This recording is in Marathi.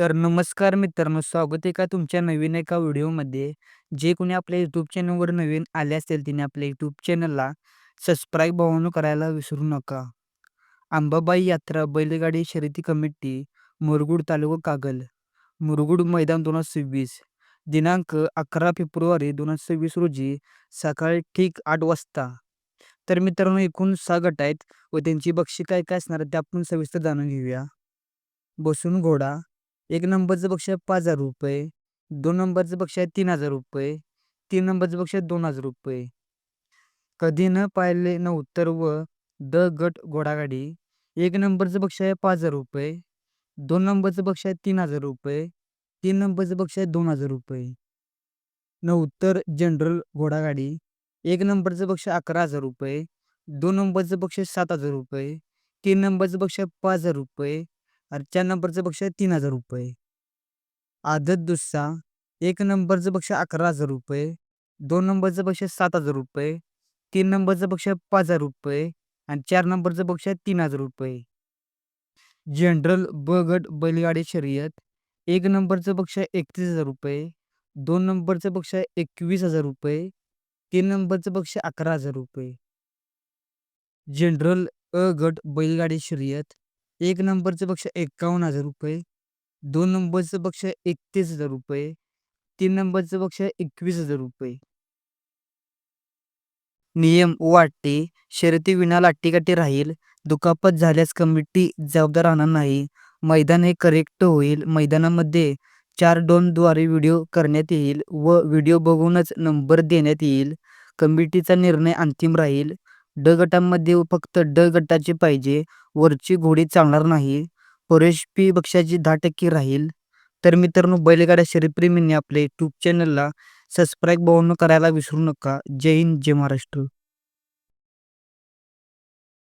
तर नमस्कार मित्रांनो, स्वागत आहे का तुमच्या नवीन एका व्हिडिओमध्ये. जे कोणी आपल्या यूट्यूब चॅनलवर नवीन आले असतील त्यांनी आपल्या यूट्यूब चॅनलला सबस्क्राईब भावानो करायला विसरू नका. अंबाबाई यात्रा बैलगाडी शर्यती कमिटी, मुरगुड तालुका कागल, मुरगुड मैदान 2026, दिनांक 11 फेब्रुवारी 2026 रोजी सकाळी ठीक 8 वाजता. तर मित्रांनो, एकूण 6 गट आहेत व त्यांची बक्षीस काय काय असणार आहे ते आपण सविस्तर जाणून घेऊया. बसून घोडा, 1 नंबरचं बक्षीस आहे ₹5000, 2 नंबरचं बक्षीस आहे ₹3000, 3 नंबरचं बक्षीस आहे ₹2000. कधी न पाहिले नव्हतं व द गट घोडागाडी, 1 नंबरचं बक्षीस आहे ₹5000, 2 नंबरचं बक्षीस आहे ₹3000, 3 नंबरचं बक्षीस आहे ₹2000. नव्हतं जनरल घोडागाडी, 1 नंबरचं बक्षीस ₹11,000, 2 नंबरचं बक्षीस ₹7,000, 3 नंबरचं बक्षीस ₹5,000 आणि 4 नंबरचं बक्षीस आहे ₹3000. आदत दुस्सा, 1 नंबरचं बक्षीस ₹11,000, 2 नंबरचं बक्षीस ₹7,000, 3 नंबरचं बक्षीस ₹5,000 आणि 4 नंबरचं बक्षीस ₹3000. जनरल ब गट बैलगाडी शर्यत, 1 नंबरचं बक्षीस ₹31,000, 2 नंबरचं बक्षीस ₹21,000, 3 नंबरचं बक्षीस ₹11,000. जनरल अ गट बैलगाडी शर्यत, 1 नंबरचं बक्षीस ₹51,000, 2 नंबरचं बक्षीस ₹31,000, 3 नंबरचं बक्षीस ₹21,000. नियम व अटी, शर्यतीविना लाठीकाठी राहील. दुखापत झाल्यास कमिटी जबाबदार राहणार नाही. मैदान हे करेक्ट होईल. मैदानामध्ये 4 ड्रोनद्वारे व्हिडिओ करण्यात येईल व व्हिडिओ बघूनच नंबर देण्यात येईल. कमिटीचा निर्णय अंतिम राहील. ड गटामध्ये फक्त ड गटाचे पाहिजे. वरची घोडी चालणार नाही. प्रवेश फी बक्षिसाची 10% राहील. तर मित्रांनो, बैलगाड्या शर्यतप्रेमींनी आपल्या यूट्यूब चॅनलला सबस्क्राईब करायला विसरू नका. जय हिंद, जय महाराष्ट्र.